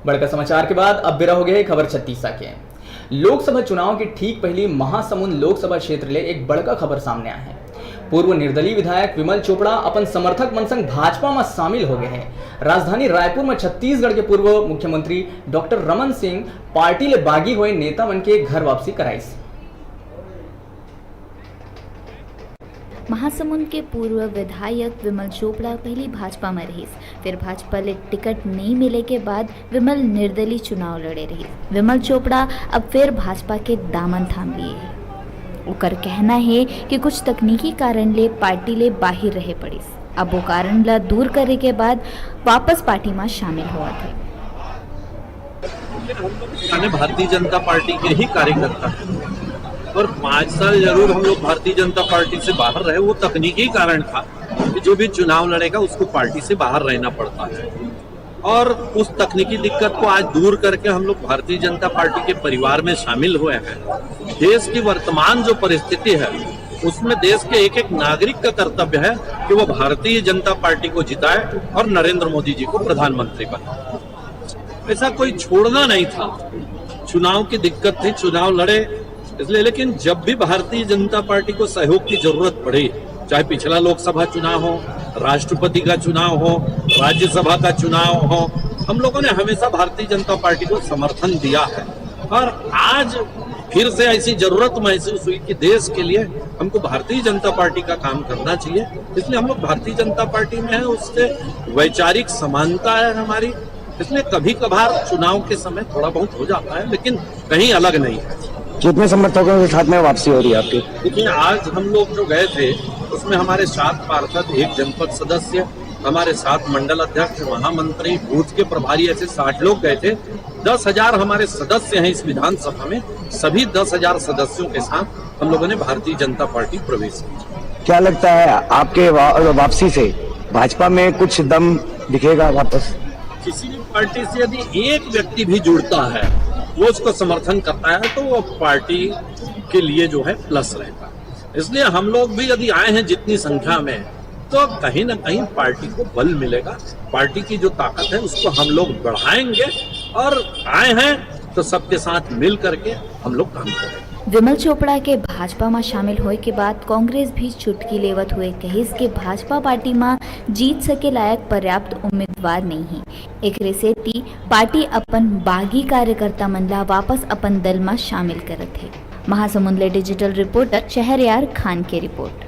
बड़का समाचार के बाद अब बिरा हो गए खबर छत्तीसा के। लोकसभा चुनाव के ठीक पहले महासमुंद लोकसभा क्षेत्र ले एक बड़का खबर सामने आया है। पूर्व निर्दलीय विधायक विमल चोपड़ा अपन समर्थक मन संग भाजपा में शामिल हो गए हैं। राजधानी रायपुर में छत्तीसगढ़ के पूर्व मुख्यमंत्री डॉक्टर रमन सिंह पार्टी ले बागी हुए नेता मन के घर वापसी कराइस। महासमुंद के पूर्व विधायक विमल चोपड़ा पहले भाजपा में रही, फिर भाजपा ले टिकट नहीं मिले के बाद विमल निर्दलीय चुनाव लड़े रही। विमल चोपड़ा अब फिर भाजपा के दामन थाम लिए है। उकर कहना है कि कुछ तकनीकी कारण ले पार्टी ले बाहर रहे पड़िस। अब वो कारण ला दूर करे के बाद वापस पार्टी में शामिल हुआ थे। भारतीय जनता पार्टी के ही कार्यकर्ता हैं और 5 साल जरूर हम लोग भारतीय जनता पार्टी से बाहर रहे। वो तकनीकी कारण था कि जो भी चुनाव लड़ेगा उसको पार्टी से बाहर रहना पड़ता है और उस तकनीकी दिक्कत को आज दूर करके हम लोग भारतीय जनता पार्टी के परिवार में शामिल हुए हैं। देश की वर्तमान जो परिस्थिति है उसमें देश के एक एक नागरिक का कर्तव्य है कि वो भारतीय जनता पार्टी को जिताए और नरेंद्र मोदी जी को प्रधानमंत्री बनाए। ऐसा कोई छोड़ना नहीं था। चुनाव की दिक्कत थी, चुनाव लड़े इसलिए, लेकिन जब भी भारतीय जनता पार्टी को सहयोग की जरूरत पड़ी, चाहे पिछला लोकसभा चुनाव हो, राष्ट्रपति का चुनाव हो, राज्यसभा का चुनाव हो, हम लोगों ने हमेशा भारतीय जनता पार्टी को समर्थन दिया है और आज फिर से ऐसी जरूरत महसूस हुई कि देश के लिए हमको भारतीय जनता पार्टी का काम करना चाहिए। इसलिए हम लोग भारतीय जनता पार्टी में हैं, उससे वैचारिक समानता है हमारी। इसलिए कभी कभार चुनाव के समय थोड़ा बहुत हो जाता है, लेकिन कहीं अलग नहीं है। कितने समर्थकों के साथ में वापसी हो रही है आपकी? देखिए, आज हम लोग जो गए थे उसमें हमारे 7 पार्षद, 1 जनपद सदस्य, हमारे 7 मंडल अध्यक्ष, महामंत्री, बूथ के प्रभारी, ऐसे 60 लोग गए थे। 10,000 हमारे सदस्य हैं इस विधानसभा में। सभी 10,000 सदस्यों के साथ हम लोगों ने भारतीय जनता पार्टी प्रवेश किया। क्या लगता है आपके वापसी से भाजपा में कुछ दम दिखेगा वापस? किसी भी पार्टी से यदि एक व्यक्ति भी जुड़ता है, वो उसको समर्थन करता है, तो वो पार्टी के लिए जो है प्लस रहता है। इसलिए हम लोग भी यदि आए हैं जितनी संख्या में, तो कहीं ना कहीं पार्टी को बल मिलेगा। पार्टी की जो ताकत है उसको हम लोग बढ़ाएंगे और आए हैं तो सबके साथ मिल करके हम लोग काम करेंगे। विमल चोपड़ा के भाजपा में शामिल होए के बाद कांग्रेस भी चुटकी लेवत हुए कहिस के भाजपा पार्टी में जीत सके लायक पर्याप्त उम्मीदवार नहीं है। एक सेती पार्टी अपन बागी कार्यकर्ता मन ला वापस अपन दल में शामिल करत है। महासमुंद ले डिजिटल रिपोर्टर शहरयार खान की रिपोर्ट।